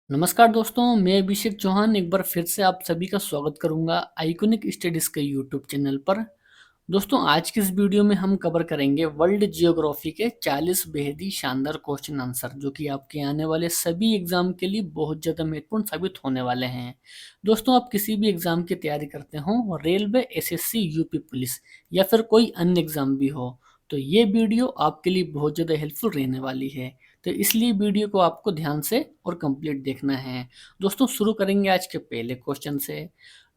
नमस्कार दोस्तों, मैं अभिषेक चौहान एक बार फिर से आप सभी का स्वागत करूंगा आइकॉनिक स्टडीज के यूट्यूब चैनल पर। दोस्तों, आज की इस वीडियो में हम कवर करेंगे वर्ल्ड जियोग्राफी के 40 बेहद शानदार क्वेश्चन आंसर जो कि आपके आने वाले सभी एग्जाम के लिए बहुत ज़्यादा महत्वपूर्ण साबित होने वाले हैं। दोस्तों, आप किसी भी एग्जाम की तैयारी करते हो, रेलवे, एसएससी, यूपी पुलिस या फिर कोई अन्य एग्जाम भी हो, तो ये वीडियो आपके लिए बहुत ज़्यादा हेल्पफुल रहने वाली है। तो इसलिए वीडियो को आपको ध्यान से और कंप्लीट देखना है। दोस्तों, शुरू करेंगे आज के पहले क्वेश्चन से।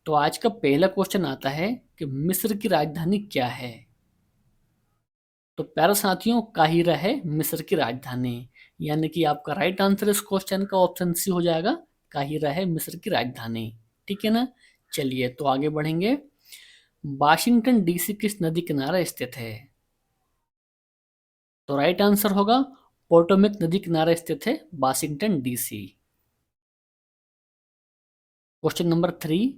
तो आज का पहला क्वेश्चन आता है कि मिस्र की राजधानी क्या है। तो प्यारे साथियों, काहिरा है मिस्र की राजधानी। यानी कि आपका राइट आंसर इस क्वेश्चन का ऑप्शन सी हो जाएगा, काहिरा है मिस्र की राजधानी। ठीक है ना। चलिए तो आगे बढ़ेंगे। वाशिंगटन डीसी किस नदी किनारे स्थित है। तो राइट आंसर होगा पोटोमेक नदी किनारे स्थित है वाशिंगटन डीसी। क्वेश्चन नंबर 3,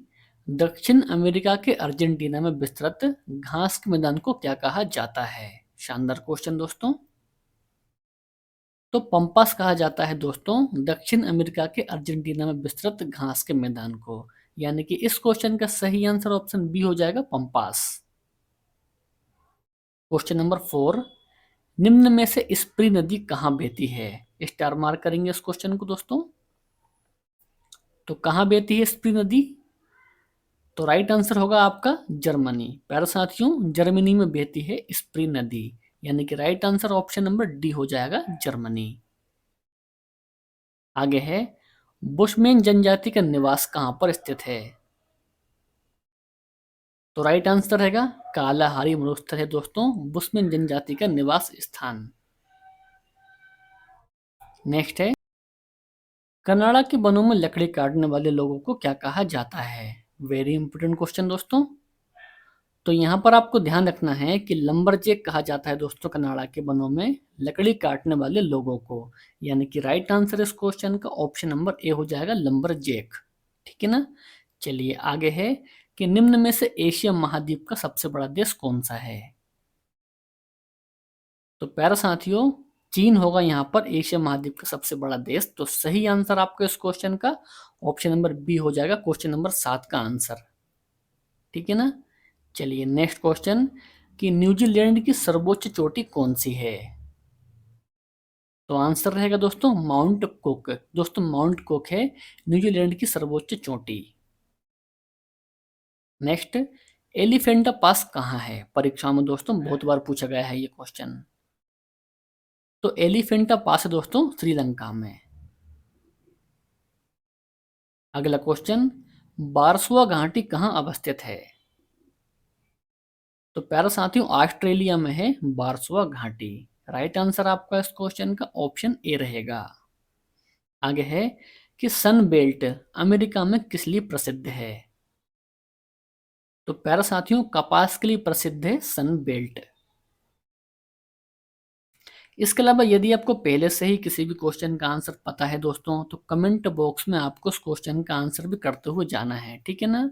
दक्षिण अमेरिका के अर्जेंटीना में विस्तृत घास के मैदान को क्या कहा जाता है। शानदार क्वेश्चन दोस्तों। तो पंपास कहा जाता है दोस्तों दक्षिण अमेरिका के अर्जेंटीना में विस्तृत घास के मैदान को। यानी कि इस क्वेश्चन का सही आंसर ऑप्शन बी हो जाएगा, पंपास। क्वेश्चन नंबर 4, निम्न में से स्प्री नदी कहाँ बहती है। स्टार मार्क करेंगे इस क्वेश्चन को दोस्तों। तो कहाँ बहती है स्प्री नदी। तो राइट आंसर होगा आपका जर्मनी। प्यारे साथियों, जर्मनी में बहती है स्प्री नदी। यानी कि right answer option number D हो जाएगा, जर्मनी। आगे है, बुशमैन जनजाति का निवास कहां पर स्थित है। तो राइट आंसर रहेगा कालाहारी मरुस्थल है दोस्तों बुशमैन जनजाति का निवास स्थान। नेक्स्ट है, कनाडा के वनों में लकड़ी काटने वाले लोगों को क्या कहा जाता है। वेरी इंपोर्टेंट क्वेश्चन दोस्तों। तो यहाँ पर आपको ध्यान रखना है कि लंबरजैक कहा जाता है दोस्तों कनाडा के वनों में लकड़ी काटने वाले लोगों को। यानी कि राइट आंसर इस क्वेश्चन का ऑप्शन नंबर ए हो जाएगा, लंबरजैक। ठीक है ना। चलिए आगे है कि निम्न में से एशिया महाद्वीप का सबसे बड़ा देश कौन सा है। तो प्यारे साथियों, चीन होगा यहाँ पर एशिया महाद्वीप का सबसे बड़ा देश। तो सही आंसर आपको इस क्वेश्चन का ऑप्शन नंबर बी हो जाएगा, क्वेश्चन नंबर 7 का आंसर। ठीक है ना। चलिए नेक्स्ट क्वेश्चन, कि न्यूजीलैंड की सर्वोच्च चोटी कौन सी है। तो आंसर रहेगा दोस्तों माउंट कुक। दोस्तों, माउंट कुक है न्यूजीलैंड की सर्वोच्च चोटी। नेक्स्ट, एलिफेंटा पास कहाँ है। परीक्षा में दोस्तों बहुत बार पूछा गया है ये क्वेश्चन। तो एलिफेंटा पास है दोस्तों श्रीलंका में। अगला क्वेश्चन, बारसुआ घाटी कहाँ अवस्थित है। तो प्यारे साथियों, ऑस्ट्रेलिया में है बारसुआ घाटी। राइट आंसर आपका इस क्वेश्चन का ऑप्शन ए रहेगा। आगे है कि सन बेल्ट अमेरिका में किस लिए प्रसिद्ध है। तो प्यारे साथियों, कपास के लिए प्रसिद्ध है सन बेल्ट। इसके अलावा यदि आपको पहले से ही किसी भी क्वेश्चन का आंसर पता है दोस्तों, तो कमेंट बॉक्स में आपको उस क्वेश्चन का आंसर भी करते हुए जाना है। ठीक है ना।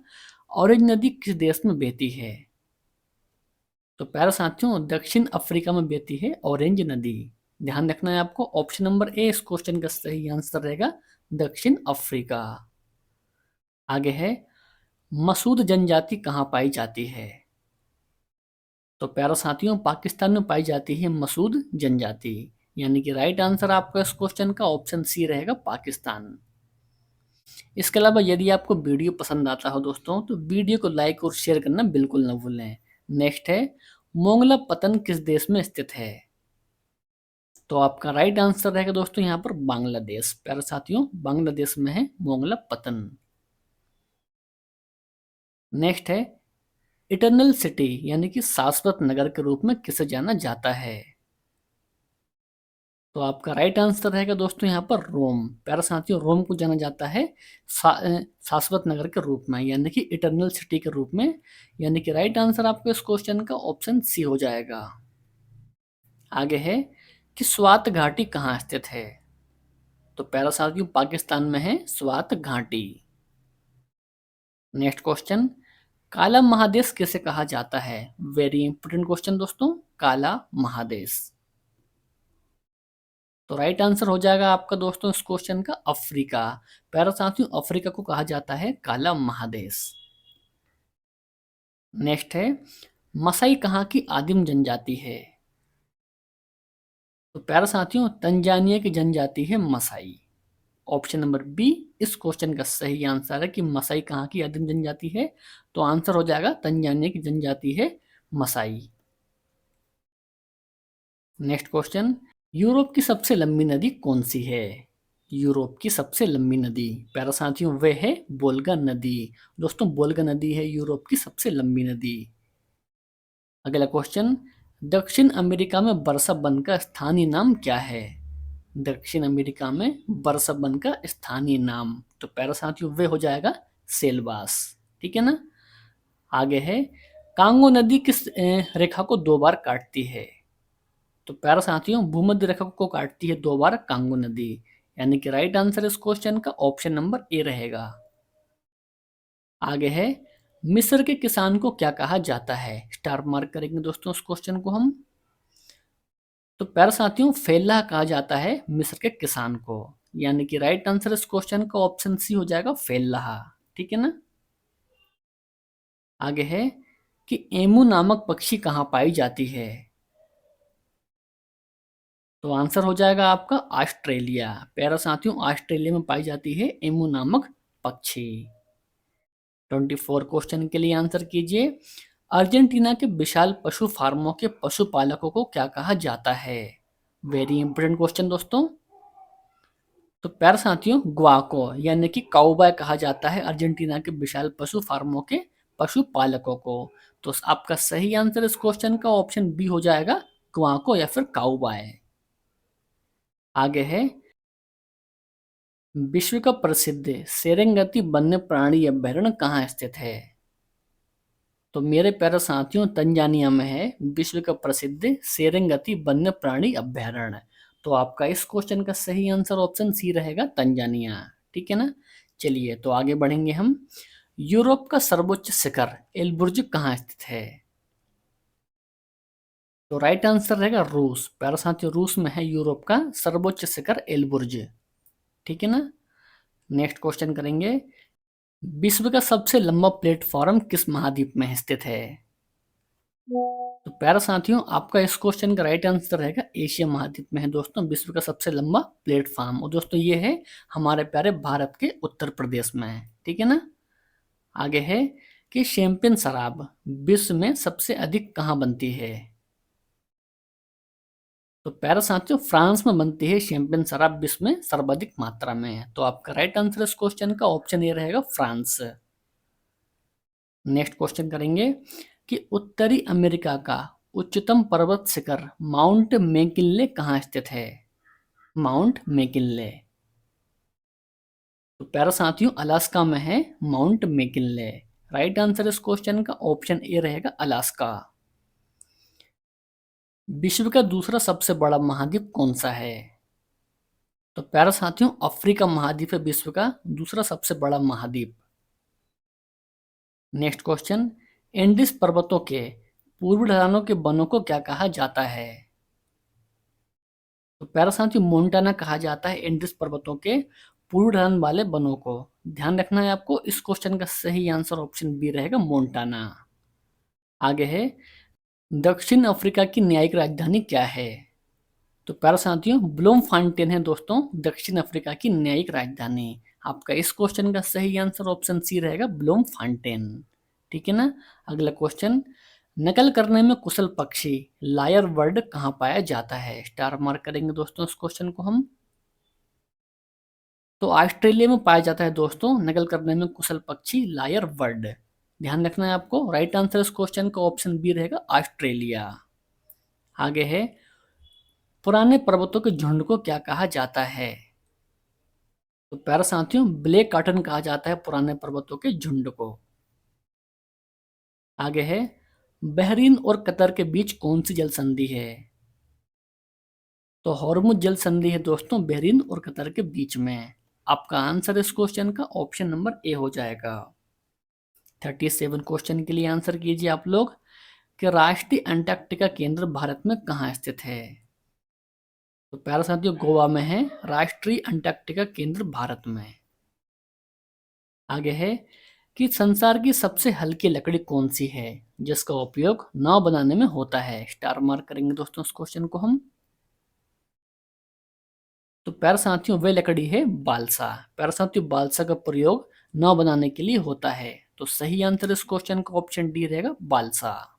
ऑरेंज नदी किस देश में बहती है। तो प्यारे साथियों, दक्षिण अफ्रीका में बहती है ऑरेंज नदी। ध्यान रखना है आपको, ऑप्शन नंबर ए इस क्वेश्चन का सही आंसर रहेगा, दक्षिण अफ्रीका। आगे है, मसूद जनजाति कहाँ पाई जाती है। तो प्यारे साथियों, पाकिस्तान में पाई जाती है मसूद जनजाति। यानी कि राइट आंसर आपका इस क्वेश्चन का ऑप्शन सी रहेगा, पाकिस्तान। इसके अलावा यदि आपको वीडियो पसंद आता हो दोस्तों, तो वीडियो को लाइक और शेयर करना बिल्कुल न भूलें। नेक्स्ट है, मोंगला पतन किस देश में स्थित है। तो आपका राइट आंसर रहेगा दोस्तों यहाँ पर बांग्लादेश। प्यारे साथियों, बांग्लादेश में है मोंगला पतन। नेक्स्ट है, इटरनल सिटी यानी कि शाश्वत नगर के रूप में किसे जाना जाता है। तो आपका राइट आंसर रहेगा दोस्तों यहाँ पर रोम। प्यारे साथियों, रोम को जाना जाता है शाश्वत नगर के रूप में, यानी कि इटरनल सिटी के रूप में। यानी कि राइट आंसर आपको इस क्वेश्चन का ऑप्शन सी हो जाएगा। आगे है कि स्वात घाटी कहाँ स्थित है। तो प्यारे साथियों, पाकिस्तान में है स्वात घाटी। नेक्स्ट क्वेश्चन, काला महादेश किसे कहा जाता है। वेरी इंपोर्टेंट क्वेश्चन दोस्तों, काला महादेश। तो राइट आंसर हो जाएगा आपका दोस्तों इस क्वेश्चन का अफ्रीका। प्यारे साथियों, अफ्रीका को कहा जाता है काला महादेश। नेक्स्ट है, मसाई कहाँ की आदिम जनजाति है? तो प्यारे साथियों, तंजानिया की जनजाति है मसाई। ऑप्शन नंबर बी इस क्वेश्चन का सही आंसर है कि मसाई कहाँ की आदिम जनजाति है। तो आंसर हो जाएगा तंजानिया की जनजाति है मसाई। नेक्स्ट क्वेश्चन, यूरोप की सबसे लंबी नदी कौन सी है? यूरोप की सबसे लंबी नदी प्यारे साथियों वह है वोल्गा नदी। दोस्तों, वोल्गा नदी है यूरोप की सबसे लंबी नदी। अगला क्वेश्चन, दक्षिण अमेरिका में बरसाबन का स्थानीय नाम क्या है? दक्षिण अमेरिका में बरसाबन का स्थानीय नाम, तो प्यारे साथियों वे हो जाएगा सेलबास। ठीक है ना। आगे है, कांगो नदी किस रेखा को दो बार काटती है? तो प्यारे साथियों, भूमध्य रेखा को काटती है दो बार कांगो नदी, यानी कि राइट आंसर इस क्वेश्चन का ऑप्शन नंबर ए रहेगा। आगे है, मिस्र के किसान को क्या कहा जाता है? स्टार मार्क करेंगे दोस्तों इस क्वेश्चन को हम। तो प्यारे साथियों, फेल्लाह कहा जाता है मिस्र के किसान को, यानी कि राइट आंसर इस क्वेश्चन का ऑप्शन सी हो जाएगा फेल्लाह। ठीक है ना। आगे है कि एमू नामक पक्षी कहाँ पाई जाती है? तो आंसर हो जाएगा आपका ऑस्ट्रेलिया। प्यारे साथियों, ऑस्ट्रेलिया में पाई जाती है एमू नामक पक्षी। 24 क्वेश्चन के लिए आंसर कीजिए। अर्जेंटीना के विशाल पशु फार्मों के पशुपालकों को क्या कहा जाता है? वेरी इंपोर्टेंट क्वेश्चन दोस्तों। तो प्यारे साथियों, ग्वाको यानी कि काउबॉय कहा जाता है अर्जेंटीना के विशाल पशु फार्मों के पशुपालकों को। तो आपका सही आंसर इस क्वेश्चन का ऑप्शन बी हो जाएगा, ग्वाको या फिर काउबॉय। आगे है, विश्व का प्रसिद्ध सेरेंगेती वन्य प्राणी अभयारण्य कहाँ स्थित है? तो मेरे प्यारे साथियों, तंजानिया में है विश्व का प्रसिद्ध सेरेंगेती वन्य प्राणी अभयारण्य। तो आपका इस क्वेश्चन का सही आंसर ऑप्शन सी रहेगा, तंजानिया। ठीक है ना। चलिए तो आगे बढ़ेंगे हम। यूरोप का सर्वोच्च शिखर एलबुर्ज कहाँ स्थित है? तो राइट आंसर रहेगा रूस। प्यारे साथियों, रूस में है यूरोप का सर्वोच्च शिखर एलबुर्ज। ठीक है ना। नेक्स्ट क्वेश्चन करेंगे, विश्व का सबसे लंबा प्लेटफॉर्म किस महाद्वीप में स्थित है? तो प्यारे साथियों, आपका इस क्वेश्चन का राइट आंसर रहेगा एशिया महाद्वीप में है दोस्तों विश्व का सबसे लंबा प्लेटफॉर्म। और दोस्तों ये है हमारे प्यारे भारत के उत्तर प्रदेश में है। ठीक है ना। आगे है कि शैंपेन शराब विश्व में सबसे अधिक कहाँ बनती है? तो प्यारे साथियों, फ्रांस में बनती है शैंपेन शराब विश्व में सर्वाधिक मात्रा में है। तो आपका राइट आंसर इस क्वेश्चन का ऑप्शन ए रहेगा, फ्रांस। नेक्स्ट क्वेश्चन करेंगे कि उत्तरी अमेरिका का उच्चतम पर्वत शिखर माउंट मैकिनले कहाँ स्थित है? माउंट मैकिनले, तो प्यारे साथियों अलास्का में है माउंट मैकिनले। राइट आंसर इस क्वेश्चन का ऑप्शन ए रहेगा, अलास्का। विश्व का दूसरा सबसे बड़ा महाद्वीप कौन सा है? तो प्यारे साथियों, अफ्रीका महाद्वीप है विश्व का दूसरा सबसे बड़ा महाद्वीप। नेक्स्ट क्वेश्चन, एंडीज पर्वतों के पूर्वी ढलानों के वनों को क्या कहा जाता है? तो प्यारे साथियों, मोन्टाना कहा जाता है एंडीज पर्वतों के पूर्वी ढलान वाले वनों को। ध्यान रखना है आपको, इस क्वेश्चन का सही आंसर ऑप्शन बी रहेगा, मोन्टाना। आगे है, दक्षिण अफ्रीका की न्यायिक राजधानी क्या है? तो प्यारे साथियों, ब्लूमफांटेन है दोस्तों दक्षिण अफ्रीका की न्यायिक राजधानी। आपका इस क्वेश्चन का सही आंसर ऑप्शन सी रहेगा, ब्लूमफांटेन। ठीक है ना। अगला क्वेश्चन, नकल करने में कुशल पक्षी लायर बर्ड कहाँ पाया जाता है? स्टार मार्क करेंगे दोस्तों इस क्वेश्चन को हम। तो ऑस्ट्रेलिया में पाया जाता है दोस्तों नकल करने में कुशल पक्षी लायर बर्ड। ध्यान रखना है आपको, राइट आंसर इस क्वेश्चन का ऑप्शन बी रहेगा, ऑस्ट्रेलिया। आगे है, पुराने पर्वतों के झुंड को क्या कहा जाता है? तो प्यारे साथियों, ब्लैक कार्टन कहा जाता है पुराने पर्वतों के झुंड को। आगे है, बहरीन और कतर के बीच कौन सी जल संधि है? तो हॉर्मुज जल संधि है दोस्तों बहरीन और कतर के बीच में। आपका आंसर इस क्वेश्चन का ऑप्शन नंबर ए हो जाएगा। 37 क्वेश्चन के लिए आंसर कीजिए आप लोग कि राष्ट्रीय अंटार्कटिका केंद्र भारत में कहाँ स्थित है? तो प्यारे साथियों, गोवा में है। राष्ट्रीय अंटार्कटिका केंद्र भारत में है। आगे है कि संसार की सबसे हल्की लकड़ी कौन सी है जिसका उपयोग नाव बनाने में होता है। स्टार मार्क करेंगे दोस्तों इस क्वेश्चन को हम। तो प्यारे साथियों, वे लकड़ी है बालसा। प्यारे साथियों, बालसा का प्रयोग नाव बनाने के लिए होता है। तो सही आंसर इस क्वेश्चन का ऑप्शन डी रहेगा, बालसा।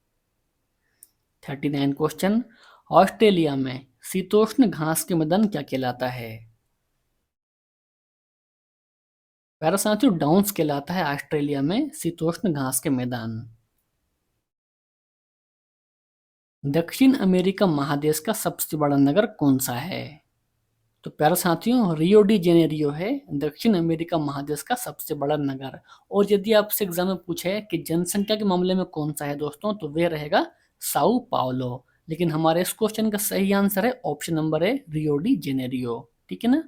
39 क्वेश्चन, ऑस्ट्रेलिया में शीतोष्ण घास के मैदान क्या कहलाता है। प्यारे साथियों, डाउन्स कहलाता है ऑस्ट्रेलिया में शीतोष्ण घास के मैदान। दक्षिण अमेरिका महादेश का सबसे बड़ा नगर कौन सा है। तो प्यारे साथियों, रियो डी जेनेरियो है दक्षिण अमेरिका महादेश का सबसे बड़ा नगर। और यदि आपसे एग्जाम में पूछे कि जनसंख्या के मामले में कौन सा है दोस्तों, तो वह रहेगा साउ पाउलो। लेकिन हमारे इस क्वेश्चन का सही आंसर है ऑप्शन नंबर है, रियो डी जेनेरियो। ठीक है ना।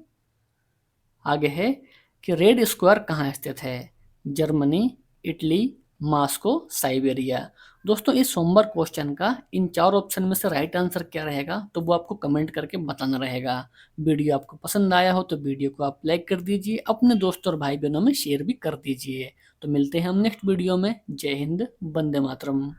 आगे है कि रेड स्क्वायर कहाँ स्थित है। Germany, Italy, Moscow, Siberia. दोस्तों, इस सोमवार क्वेश्चन का इन चार ऑप्शन में से राइट आंसर क्या रहेगा, तो वो आपको कमेंट करके बताना रहेगा। वीडियो आपको पसंद आया हो तो वीडियो को आप लाइक कर दीजिए, अपने दोस्तों और भाई बहनों में शेयर भी कर दीजिए। तो मिलते हैं हम नेक्स्ट वीडियो में। जय हिंद, वंदे मातरम।